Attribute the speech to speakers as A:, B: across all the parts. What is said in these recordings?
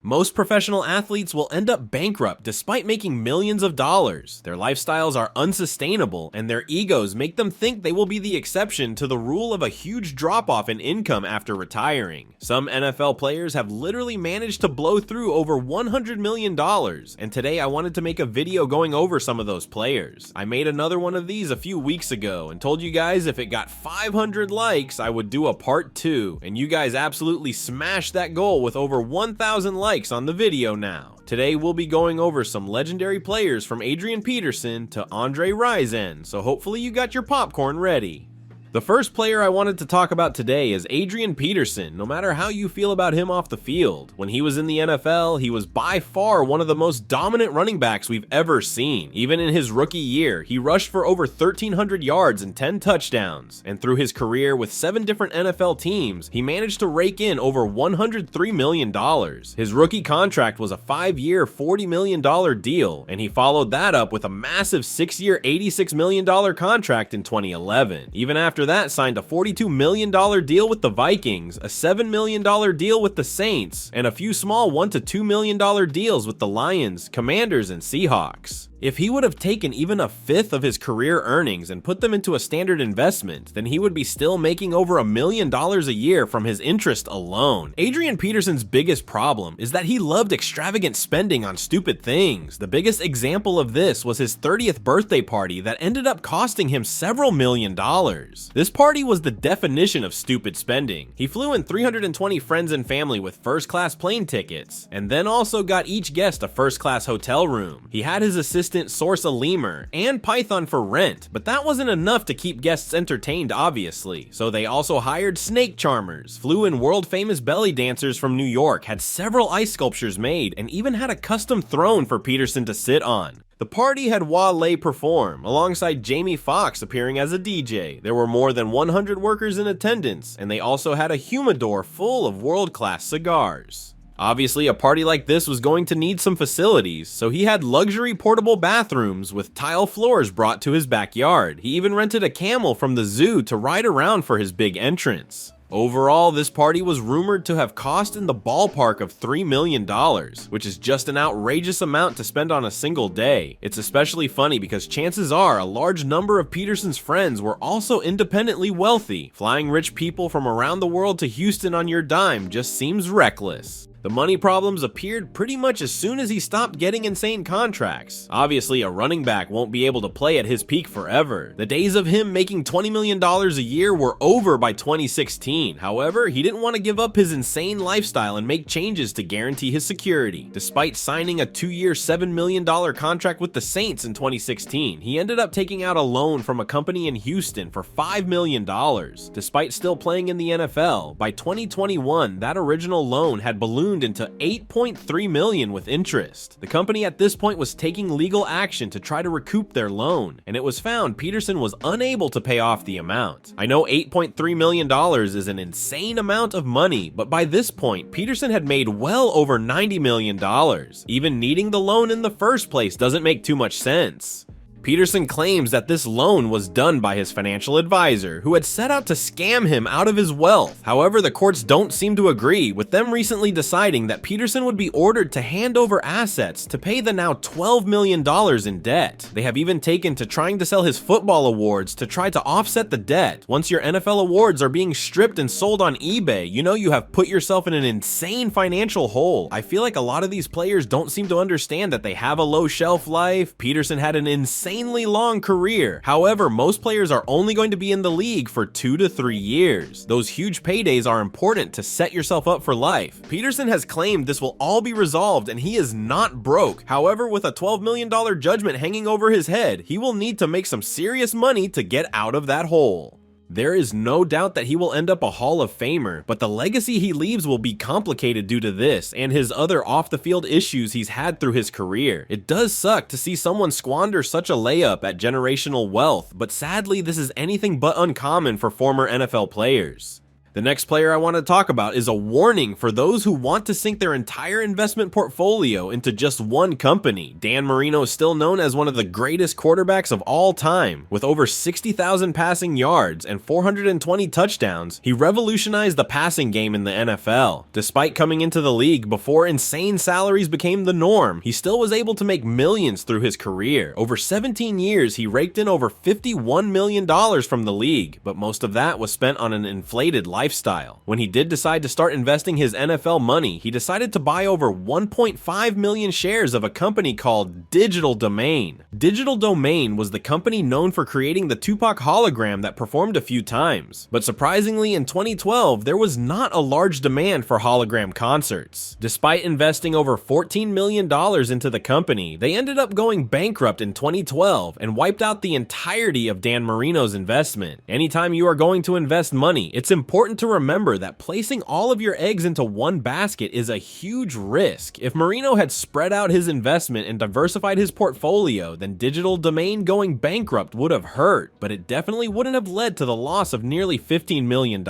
A: Most professional athletes will end up bankrupt despite making millions of dollars. Their lifestyles are unsustainable, and their egos make them think they will be the exception to the rule of a huge drop-off in income after retiring. Some NFL players have literally managed to blow through over $100 million, and today I wanted to make a video going over some of those players. I made another one of these a few weeks ago and told you guys if it got 500 likes, I would do a part 2, and you guys absolutely smashed that goal with over 1,000 likes on the video now. Today we'll be going over some legendary players from Adrian Peterson to Rison, so hopefully you got your popcorn ready. The first player I wanted to talk about today is Adrian Peterson, no matter how you feel about him off the field. When he was in the NFL, he was by far one of the most dominant running backs we've ever seen. Even in his rookie year, he rushed for over 1,300 yards and 10 touchdowns. And through his career with 7 different NFL teams, he managed to rake in over $103 million. His rookie contract was a 5-year, $40 million deal, and he followed that up with a massive 6-year, $86 million contract in 2011. Even after that, signed a $42 million deal with the Vikings, a $7 million deal with the Saints, and a few small $1 to $2 million deals with the Lions, Commanders, and Seahawks. If he would have taken even a fifth of his career earnings and put them into a standard investment, then he would be still making over $1 million a year from his interest alone. Adrian Peterson's biggest problem is that he loved extravagant spending on stupid things. The biggest example of this was his 30th birthday party that ended up costing him several $million. This party was the definition of stupid spending. He flew in 320 friends and family with first-class plane tickets, and then also got each guest a first-class hotel room. He had his assistant source a lemur and python for rent, but that wasn't enough to keep guests entertained, obviously. So they also hired snake charmers, flew in world-famous belly dancers from New York, had several ice sculptures made, and even had a custom throne for Peterson to sit on. The party had Wale perform, alongside Jamie Foxx appearing as a DJ. There were more than 100 workers in attendance, and they also had a humidor full of world-class cigars. Obviously, a party like this was going to need some facilities, so he had luxury portable bathrooms with tile floors brought to his backyard. He even rented a camel from the zoo to ride around for his big entrance. Overall, this party was rumored to have cost in the ballpark of $3 million, which is just an outrageous amount to spend on a single day. It's especially funny because chances are a large number of Peterson's friends were also independently wealthy. Flying rich people from around the world to Houston on your dime just seems reckless. The money problems appeared pretty much as soon as he stopped getting insane contracts. Obviously, a running back won't be able to play at his peak forever. The days of him making $20 million a year were over by 2016. However, he didn't want to give up his insane lifestyle and make changes to guarantee his security. Despite signing a 2-year, $7 million contract with the Saints in 2016, he ended up taking out a loan from a company in Houston for $5 million. Despite still playing in the NFL, by 2021, that original loan had ballooned into $8.3 million with interest. The company at this point was taking legal action to try to recoup their loan, and it was found Peterson was unable to pay off the amount. I know $8.3 million is an insane amount of money, but by this point, Peterson had made well over $90 million. Even needing the loan in the first place doesn't make too much sense. Peterson claims that this loan was done by his financial advisor, who had set out to scam him out of his wealth. However, the courts don't seem to agree, with them recently deciding that Peterson would be ordered to hand over assets to pay the now $12 million in debt. They have even taken to trying to sell his football awards to try to offset the debt. Once your NFL awards are being stripped and sold on eBay, you know you have put yourself in an insane financial hole. I feel like a lot of these players don't seem to understand that they have a low shelf life. Peterson had an insanely long career. However, most players are only going to be in the league for 2 to 3 years. Those huge paydays are important to set yourself up for life. Peterson has claimed this will all be resolved and he is not broke. However, with a $12 million judgment hanging over his head, he will need to make some serious money to get out of that hole. There is no doubt that he will end up a Hall of Famer, but the legacy he leaves will be complicated due to this and his other off-the-field issues he's had through his career. It does suck to see someone squander such a layup at generational wealth, but sadly this is anything but uncommon for former NFL players. The next player I want to talk about is a warning for those who want to sink their entire investment portfolio into just one company. Dan Marino is still known as one of the greatest quarterbacks of all time. With over 60,000 passing yards and 420 touchdowns, he revolutionized the passing game in the NFL. Despite coming into the league before insane salaries became the norm, he still was able to make millions through his career. Over 17 years, he raked in over $51 million from the league, but most of that was spent on an inflated lifestyle. When he did decide to start investing his NFL money, he decided to buy over 1.5 million shares of a company called Digital Domain. Digital Domain was the company known for creating the Tupac hologram that performed a few times. But surprisingly, in 2012, there was not a large demand for hologram concerts. Despite investing over $14 million into the company, they ended up going bankrupt in 2012 and wiped out the entirety of Dan Marino's investment. Anytime you are going to invest money, it's important to remember that placing all of your eggs into one basket is a huge risk. If Marino had spread out his investment and diversified his portfolio, then Digital Domain going bankrupt would have hurt, but it definitely wouldn't have led to the loss of nearly $15 million.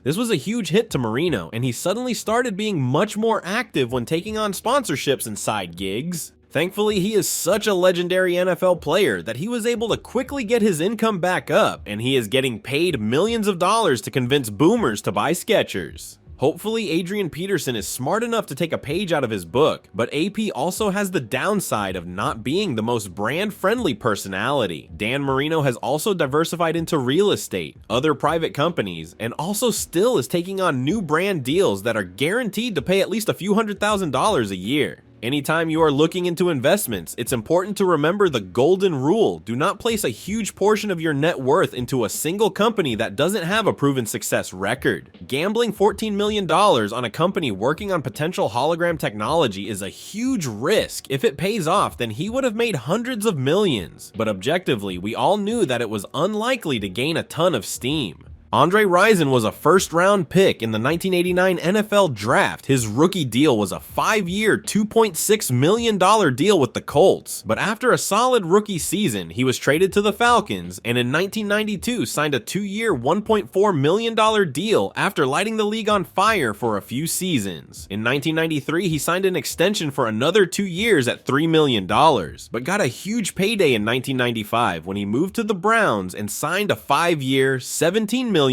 A: This was a huge hit to Marino, and he suddenly started being much more active when taking on sponsorships and side gigs. Thankfully, he is such a legendary NFL player that he was able to quickly get his income back up, and he is getting paid millions of dollars to convince boomers to buy Skechers. Hopefully, Adrian Peterson is smart enough to take a page out of his book, but AP also has the downside of not being the most brand-friendly personality. Dan Marino has also diversified into real estate, other private companies, and also still is taking on new brand deals that are guaranteed to pay at least a few $100,000 a year. Anytime you are looking into investments, it's important to remember the golden rule. Do not place a huge portion of your net worth into a single company that doesn't have a proven success record. Gambling $14 million on a company working on potential hologram technology is a huge risk. If it pays off, then he would have made hundreds of millions. But objectively, we all knew that it was unlikely to gain a ton of steam. Rison was a first-round pick in the 1989 NFL Draft. His rookie deal was a 5-year, $2.6 million deal with the Colts. But after a solid rookie season, he was traded to the Falcons, and in 1992 signed a 2-year, $1.4 million deal after lighting the league on fire for a few seasons. In 1993, he signed an extension for another 2 years at $3 million, but got a huge payday in 1995 when he moved to the Browns and signed a 5-year, $17 million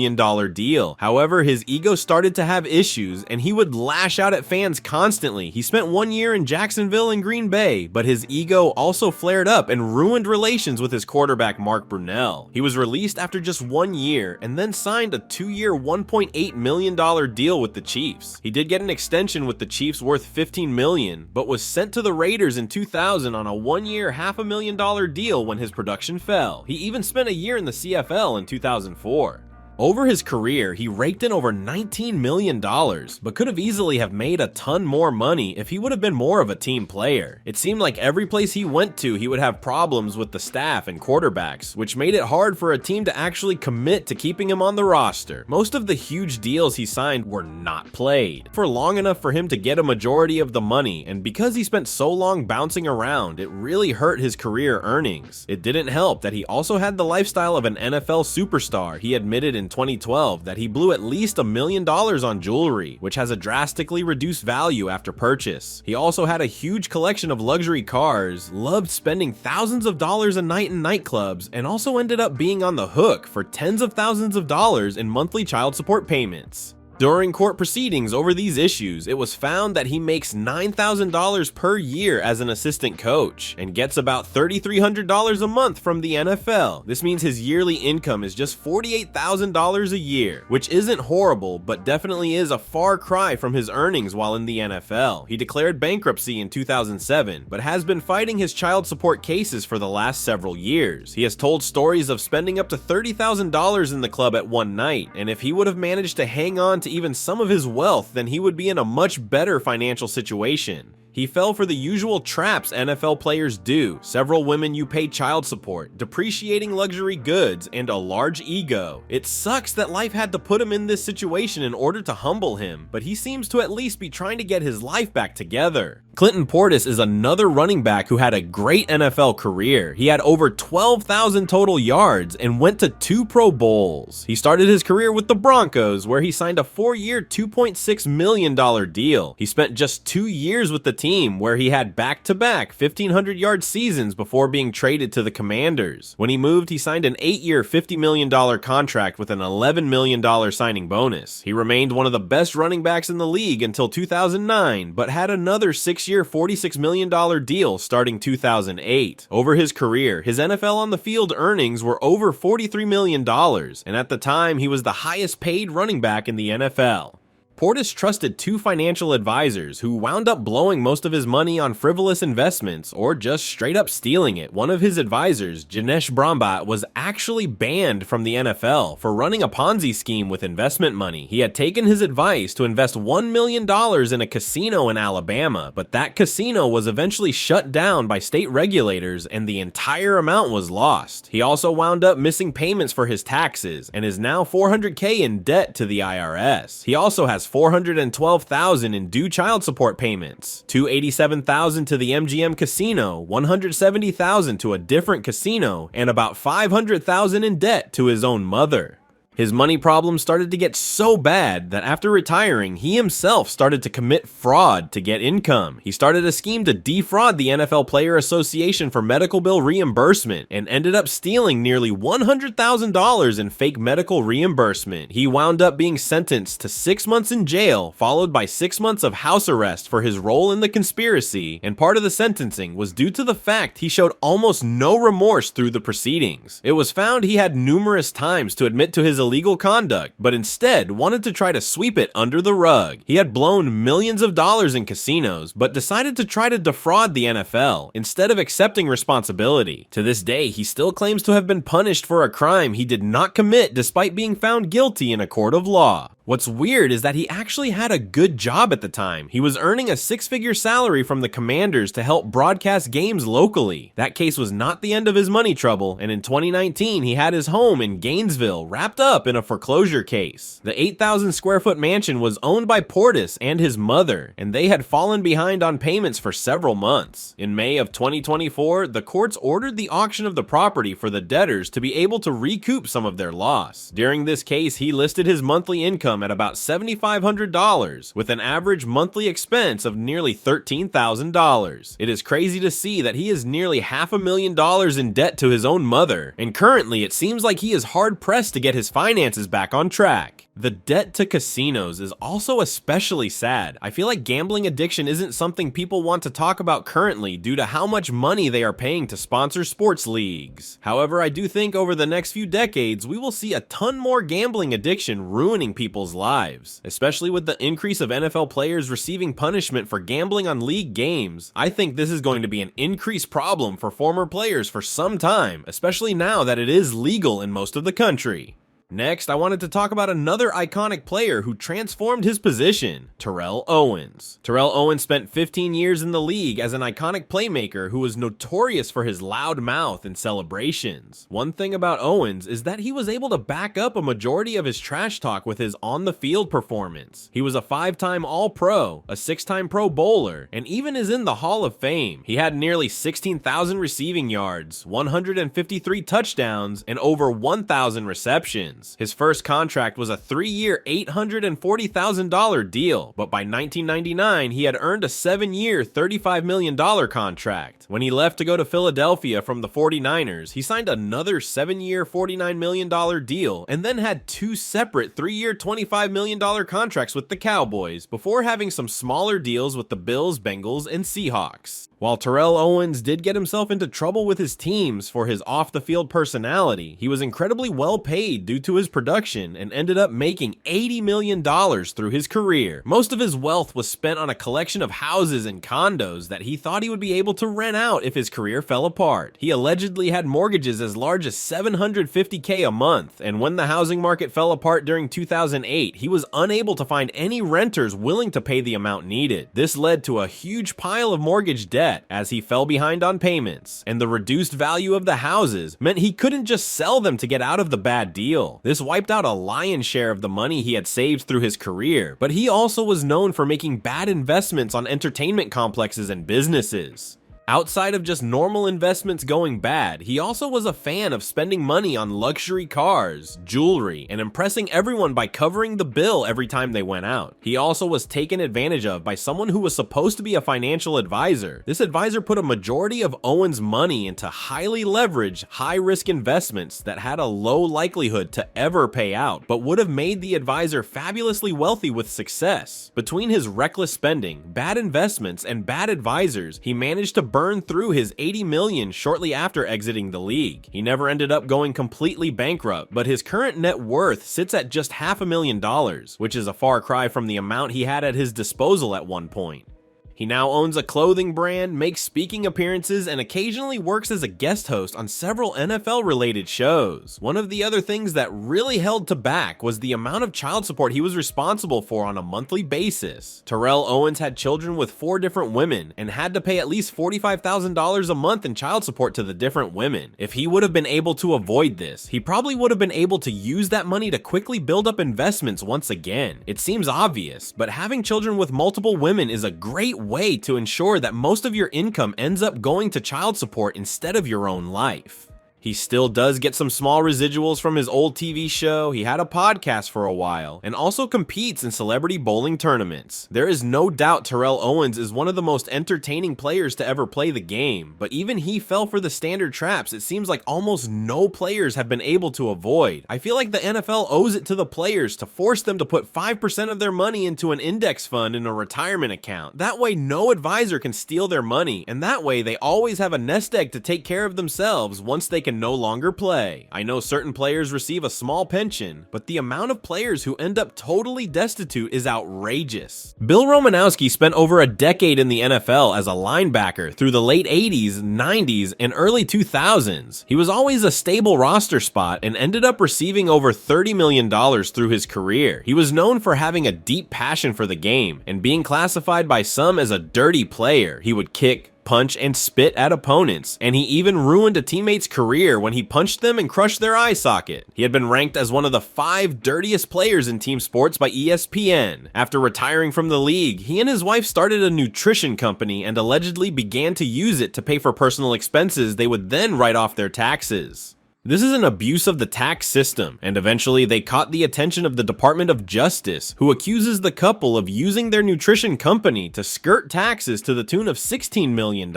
A: deal. However, his ego started to have issues and he would lash out at fans constantly. He spent 1 year in Jacksonville and Green Bay, but his ego also flared up and ruined relations with his quarterback Mark Brunell. He was released after just 1 year and then signed a 2-year, $1.8 million deal with the Chiefs. He did get an extension with the Chiefs worth $15 million, but was sent to the Raiders in 2000 on a 1-year, $500,000 deal when his production fell. He even spent a year in the CFL in 2004. Over his career, he raked in over $19 million, but could have easily have made a ton more money if he would have been more of a team player. It seemed like every place he went to, he would have problems with the staff and quarterbacks, which made it hard for a team to actually commit to keeping him on the roster. Most of the huge deals he signed were not played for long enough for him to get a majority of the money, and because he spent so long bouncing around, it really hurt his career earnings. It didn't help that he also had the lifestyle of an NFL superstar. He admitted in 2012 that he blew at least $1 million on jewelry, which has a drastically reduced value after purchase. He also had a huge collection of luxury cars, loved spending thousands of dollars a night in nightclubs, and also ended up being on the hook for tens of thousands of dollars in monthly child support payments. During court proceedings over these issues, it was found that he makes $9,000 per year as an assistant coach and gets about $3,300 a month from the NFL. This means his yearly income is just $48,000 a year, which isn't horrible, but definitely is a far cry from his earnings while in the NFL. He declared bankruptcy in 2007, but has been fighting his child support cases for the last several years. He has told stories of spending up to $30,000 in the club at one night, and if he would have managed to hang on to even some of his wealth, then he would be in a much better financial situation. He fell for the usual traps NFL players do: several women you pay child support, depreciating luxury goods, and a large ego. It sucks that life had to put him in this situation in order to humble him, but he seems to at least be trying to get his life back together. Clinton Portis is another running back who had a great NFL career. He had over 12,000 total yards and went to 2 Pro Bowls. He started his career with the Broncos, where he signed a 4-year, $2.6 million deal. He spent just 2 years with the team, where he had back-to-back 1,500-yard seasons before being traded to the Commanders. When he moved, he signed an 8-year, $50 million contract with an $11 million signing bonus. He remained one of the best running backs in the league until 2009, but had another 6-year, $46 million deal starting 2008. Over his career, his NFL on the field earnings were over $43 million, and at the time, he was the highest paid running back in the NFL. Portis trusted 2 financial advisors who wound up blowing most of his money on frivolous investments or just straight up stealing it. One of his advisors, Janesh Brahmbhatt, was actually banned from the NFL for running a Ponzi scheme with investment money. He had taken his advice to invest $1 million in a casino in Alabama, but that casino was eventually shut down by state regulators and the entire amount was lost. He also wound up missing payments for his taxes and is now $400K in debt to the IRS. He also has $412,000 in due child support payments, $287,000 to the MGM casino, $170,000 to a different casino, and about $500,000 in debt to his own mother. His money problems started to get so bad that after retiring, he himself started to commit fraud to get income. He started a scheme to defraud the NFL Player Association for medical bill reimbursement and ended up stealing nearly $100,000 in fake medical reimbursement. He wound up being sentenced to 6 months in jail, followed by 6 months of house arrest for his role in the conspiracy, and part of the sentencing was due to the fact he showed almost no remorse through the proceedings. It was found he had numerous times to admit to his illegal conduct, but instead wanted to try to sweep it under the rug. He had blown millions of dollars in casinos, but decided to try to defraud the NFL instead of accepting responsibility. To this day, he still claims to have been punished for a crime he did not commit despite being found guilty in a court of law. What's weird is that he actually had a good job at the time. He was earning a 6-figure salary from the Commanders to help broadcast games locally. That case was not the end of his money trouble, and in 2019, he had his home in Gainesville wrapped up in a foreclosure case. The 8,000 square foot mansion was owned by Portis and his mother, and they had fallen behind on payments for several months. In May of 2024, the courts ordered the auction of the property for the debtors to be able to recoup some of their loss. During this case, he listed his monthly income at about $7,500, with an average monthly expense of nearly $13,000. It is crazy to see that he is nearly $500,000 in debt to his own mother, and currently it seems like he is hard-pressed to get his finances back on track. The debt to casinos is also especially sad. I feel like gambling addiction isn't something people want to talk about currently due to how much money they are paying to sponsor sports leagues. However, I do think over the next few decades, we will see a ton more gambling addiction ruining people's lives. Especially with the increase of NFL players receiving punishment for gambling on league games, I think this is going to be an increased problem for former players for some time, especially now that it is legal in most of the country. Next, I wanted to talk about another iconic player who transformed his position, Terrell Owens. Terrell Owens spent 15 years in the league as an iconic playmaker who was notorious for his loud mouth and celebrations. One thing about Owens is that he was able to back up a majority of his trash talk with his on-the-field performance. He was a 5-time All-Pro, a 6-time Pro Bowler, and even is in the Hall of Fame. He had nearly 16,000 receiving yards, 153 touchdowns, and over 1,000 receptions. His first contract was a 3-year, $840,000 deal, but by 1999, he had earned a 7-year, $35 million contract. When he left to go to Philadelphia from the 49ers, he signed another 7-year, $49 million deal, and then had 2 separate 3-year, $25 million contracts with the Cowboys, before having some smaller deals with the Bills, Bengals, and Seahawks. While Terrell Owens did get himself into trouble with his teams for his off-the-field personality, he was incredibly well paid due to his production and ended up making $80 million through his career. Most of his wealth was spent on a collection of houses and condos that he thought he would be able to rent out if his career fell apart. He allegedly had mortgages as large as $750K a month, and when the housing market fell apart during 2008, he was unable to find any renters willing to pay the amount needed. This led to a huge pile of mortgage debt as he fell behind on payments, and the reduced value of the houses meant he couldn't just sell them to get out of the bad deal. This wiped out a lion's share of the money he had saved through his career, but he also was known for making bad investments on entertainment complexes and businesses. Outside of just normal investments going bad, he also was a fan of spending money on luxury cars, jewelry, and impressing everyone by covering the bill every time they went out. He also was taken advantage of by someone who was supposed to be a financial advisor. This advisor put a majority of Owens' money into highly leveraged, high-risk investments that had a low likelihood to ever pay out, but would have made the advisor fabulously wealthy with success. Between his reckless spending, bad investments, and bad advisors, he managed to burn through his $80 million shortly after exiting the league. He never ended up going completely bankrupt, but his current net worth sits at just $500,000, which is a far cry from the amount he had at his disposal at one point. He now owns a clothing brand, makes speaking appearances, and occasionally works as a guest host on several NFL-related shows. One of the other things that really held to back was the amount of child support he was responsible for on a monthly basis. Terrell Owens had children with 4 different women and had to pay at least $45,000 a month in child support to the different women. If he would have been able to avoid this, he probably would have been able to use that money to quickly build up investments once again. It seems obvious, but having children with multiple women is a great way to ensure that most of your income ends up going to child support instead of your own life. He still does get some small residuals from his old TV show, he had a podcast for a while, and also competes in celebrity bowling tournaments. There is no doubt Terrell Owens is one of the most entertaining players to ever play the game, but even he fell for the standard traps it seems like almost no players have been able to avoid. I feel like the NFL owes it to the players to force them to put 5% of their money into an index fund in a retirement account. That way no advisor can steal their money, and that way they always have a nest egg to take care of themselves once they can no longer play. I know certain players receive a small pension, but the amount of players who end up totally destitute is outrageous. Bill Romanowski spent over a decade in the NFL as a linebacker through the late 80s, 90s, and early 2000s. He was always a stable roster spot and ended up receiving over $30 million through his career. He was known for having a deep passion for the game and being classified by some as a dirty player. He would kick, punch, and spit at opponents, and he even ruined a teammate's career when he punched them and crushed their eye socket. He had been ranked as one of the 5 dirtiest players in team sports by ESPN. After retiring from the league, he and his wife started a nutrition company and allegedly began to use it to pay for personal expenses they would then write off their taxes. This is an abuse of the tax system, and eventually they caught the attention of the Department of Justice, who accuses the couple of using their nutrition company to skirt taxes to the tune of $16 million.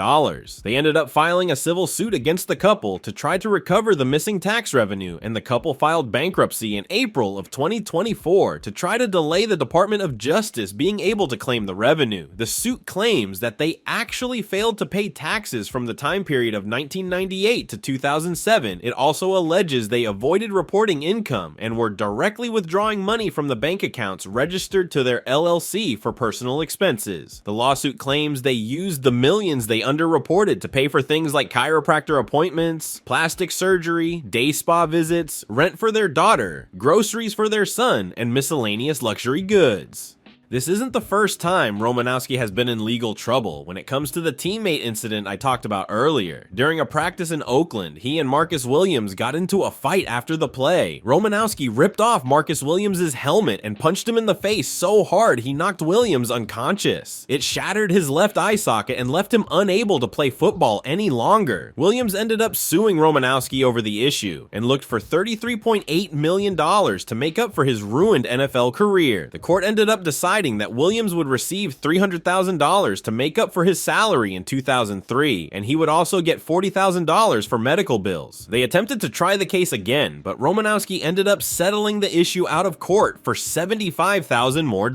A: They ended up filing a civil suit against the couple to try to recover the missing tax revenue, and the couple filed bankruptcy in April of 2024 to try to delay the Department of Justice being able to claim the revenue. The suit claims that they actually failed to pay taxes from the time period of 1998 to 2007. It also alleges they avoided reporting income and were directly withdrawing money from the bank accounts registered to their LLC for personal expenses. The lawsuit claims they used the millions they underreported to pay for things like chiropractor appointments, plastic surgery, day spa visits, rent for their daughter, groceries for their son, and miscellaneous luxury goods. This isn't the first time Romanowski has been in legal trouble when it comes to the teammate incident I talked about earlier. During a practice in Oakland, he and Marcus Williams got into a fight after the play. Romanowski ripped off Marcus Williams' helmet and punched him in the face so hard he knocked Williams unconscious. It shattered his left eye socket and left him unable to play football any longer. Williams ended up suing Romanowski over the issue and looked for $33.8 million to make up for his ruined NFL career. The court ended up deciding that Williams would receive $300,000 to make up for his salary in 2003, and he would also get $40,000 for medical bills. They attempted to try the case again, but Romanowski ended up settling the issue out of court for $75,000 more.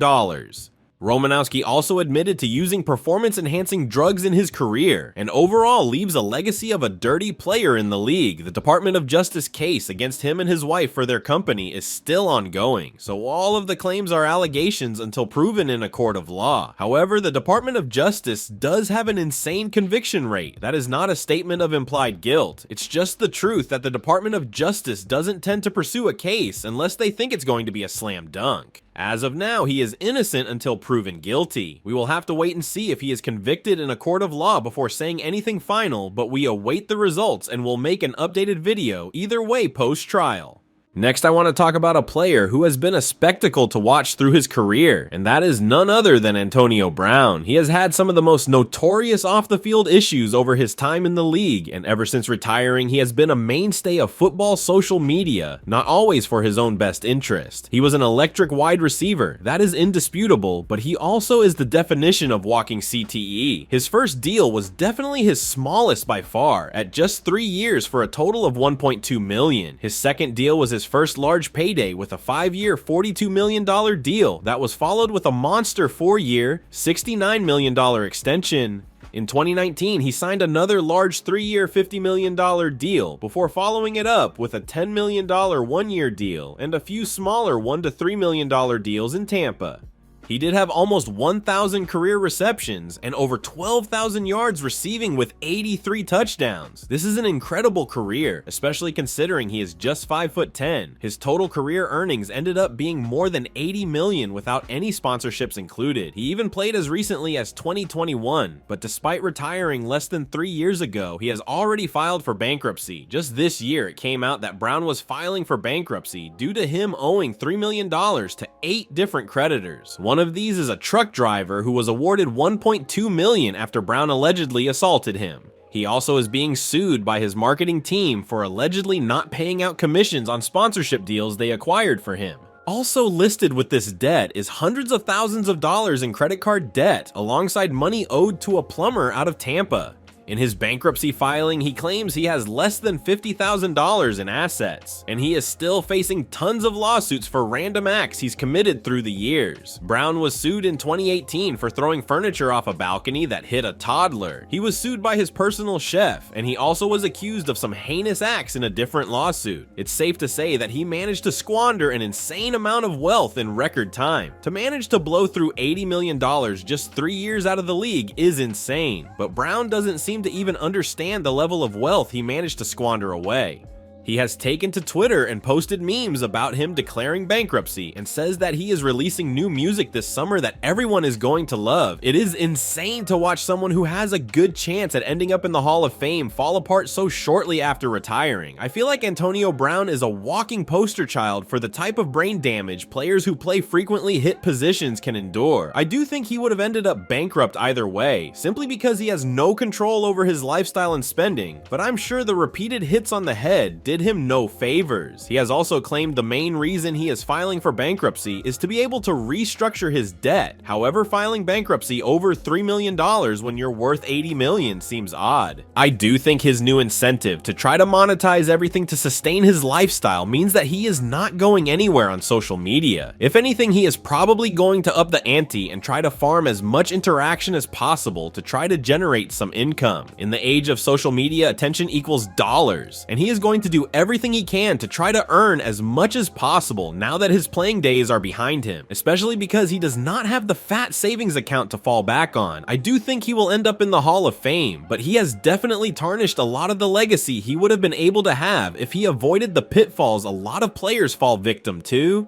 A: Romanowski also admitted to using performance-enhancing drugs in his career, and overall leaves a legacy of a dirty player in the league. The Department of Justice case against him and his wife for their company is still ongoing, so all of the claims are allegations until proven in a court of law. However, the Department of Justice does have an insane conviction rate. That is not a statement of implied guilt. It's just the truth that the Department of Justice doesn't tend to pursue a case unless they think it's going to be a slam dunk. As of now, he is innocent until proven guilty. We will have to wait and see if he is convicted in a court of law before saying anything final, but we await the results and will make an updated video either way post-trial. Next, I want to talk about a player who has been a spectacle to watch through his career, and that is none other than Antonio Brown. He has had some of the most notorious off-the-field issues over his time in the league, and ever since retiring, he has been a mainstay of football social media, not always for his own best interest. He was an electric wide receiver, that is indisputable, but he also is the definition of walking CTE. His first deal was definitely his smallest by far, at just 3 years for a total of $1.2 million. His second deal was his first large payday with a 5-year, $42 million deal that was followed with a monster 4-year, $69 million extension. In 2019, he signed another large 3-year, $50 million deal before following it up with a $10 million 1-year deal and a few smaller $1 to $3 million deals in Tampa. He did have almost 1,000 career receptions and over 12,000 yards receiving with 83 touchdowns. This is an incredible career, especially considering he is just 5'10". His total career earnings ended up being more than $80 million without any sponsorships included. He even played as recently as 2021, but despite retiring less than 3 years ago, he has already filed for bankruptcy. Just this year, it came out that Brown was filing for bankruptcy due to him owing $3 million to 8 different creditors. One of these is a truck driver who was awarded $1.2 million after Brown allegedly assaulted him. He also is being sued by his marketing team for allegedly not paying out commissions on sponsorship deals they acquired for him. Also listed with this debt is hundreds of thousands of dollars in credit card debt, alongside money owed to a plumber out of Tampa. In his bankruptcy filing, he claims he has less than $50,000 in assets, and he is still facing tons of lawsuits for random acts he's committed through the years. Brown was sued in 2018 for throwing furniture off a balcony that hit a toddler. He was sued by his personal chef, and he also was accused of some heinous acts in a different lawsuit. It's safe to say that he managed to squander an insane amount of wealth in record time. To manage to blow through $80 million just 3 years out of the league is insane, but Brown doesn't seem to even understand the level of wealth he managed to squander away. He has taken to Twitter and posted memes about him declaring bankruptcy and says that he is releasing new music this summer that everyone is going to love. It is insane to watch someone who has a good chance at ending up in the Hall of Fame fall apart so shortly after retiring. I feel like Antonio Brown is a walking poster child for the type of brain damage players who play frequently hit positions can endure. I do think he would have ended up bankrupt either way, simply because he has no control over his lifestyle and spending, but I'm sure the repeated hits on the head did him no favors. He has also claimed the main reason he is filing for bankruptcy is to be able to restructure his debt. However, filing bankruptcy over $3 million when you're worth $80 million seems odd. I do think his new incentive to try to monetize everything to sustain his lifestyle means that he is not going anywhere on social media. If anything, he is probably going to up the ante and try to farm as much interaction as possible to try to generate some income. In the age of social media, attention equals dollars, and he is going to do everything he can to try to earn as much as possible now that his playing days are behind him, especially because he does not have the fat savings account to fall back on. I do think he will end up in the Hall of Fame, but he has definitely tarnished a lot of the legacy he would have been able to have if he avoided the pitfalls a lot of players fall victim to.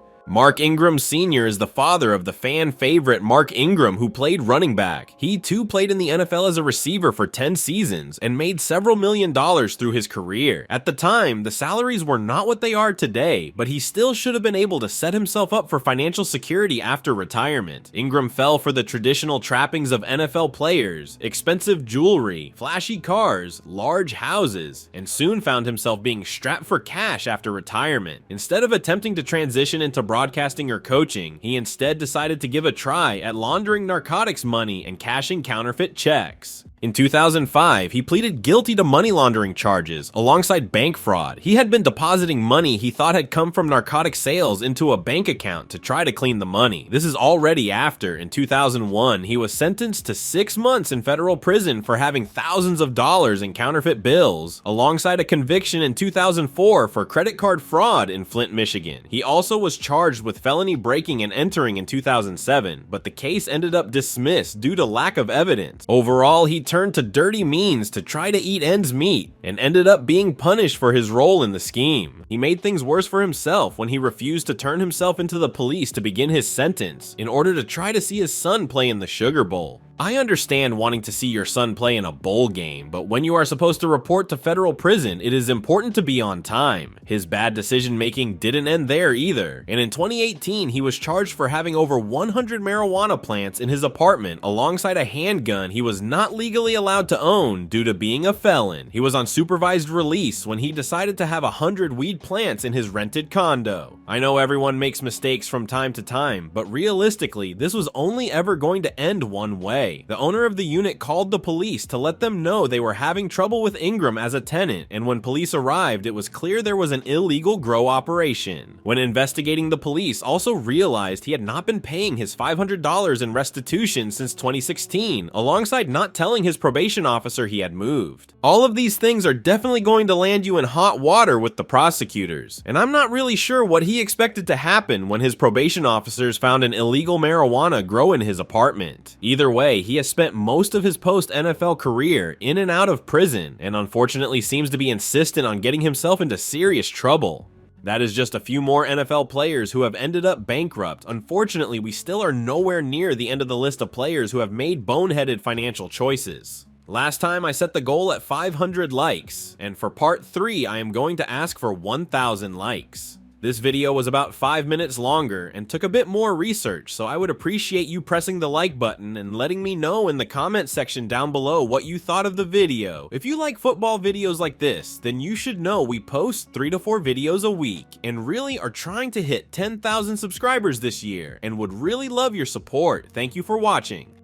A: Ingram Sr. is the father of the fan favorite Mark Ingram, who played running back. He too played in the NFL as a receiver for 10 seasons and made several $million through his career. At the time, the salaries were not what they are today, but he still should have been able to set himself up for financial security after retirement. Ingram fell for the traditional trappings of NFL players, expensive jewelry, flashy cars, large houses, and soon found himself being strapped for cash after retirement. Instead of attempting to transition into broadcasting or coaching, he instead decided to give a try at laundering narcotics money and cashing counterfeit checks. In 2005, he pleaded guilty to money laundering charges alongside bank fraud. He had been depositing money he thought had come from narcotic sales into a bank account to try to clean the money. This is already after, in 2001, he was sentenced to 6 months in federal prison for having thousands of dollars in counterfeit bills, alongside a conviction in 2004 for credit card fraud in Flint, Michigan. He also was charged with felony breaking and entering in 2007, but the case ended up dismissed due to lack of evidence. Overall, he turned to dirty means to try to eat ends meet and ended up being punished for his role in the scheme. He made things worse for himself when he refused to turn himself into the police to begin his sentence in order to try to see his son play in the Sugar Bowl. I understand wanting to see your son play in a bowl game, but when you are supposed to report to federal prison, it is important to be on time. His bad decision making didn't end there either, and in 2018 he was charged for having over 100 marijuana plants in his apartment alongside a handgun he was not legally allowed to own due to being a felon. He was on supervised release when he decided to have 100 weed plants in his rented condo. I know everyone makes mistakes from time to time, but realistically, this was only ever going to end one way. The owner of the unit called the police to let them know they were having trouble with Ingram as a tenant, and when police arrived, it was clear there was an illegal grow operation. When investigating, the police also realized he had not been paying his $500 in restitution since 2016, alongside not telling his probation officer he had moved. All of these things are definitely going to land you in hot water with the prosecutors, and I'm not really sure what he expected to happen when his probation officers found an illegal marijuana grow in his apartment. Either way, he has spent most of his post-NFL career in and out of prison, and unfortunately seems to be insistent on getting himself into serious trouble. That is just a few more NFL players who have ended up bankrupt. Unfortunately, we still are nowhere near the end of the list of players who have made boneheaded financial choices. Last time I set the goal at 500 likes, and for part 3 I am going to ask for 1,000 likes. This video was about 5 minutes longer and took a bit more research, so I would appreciate you pressing the like button and letting me know in the comment section down below what you thought of the video. If you like football videos like this, then you should know we post 3 to 4 videos a week and really are trying to hit 10,000 subscribers this year and would really love your support. Thank you for watching.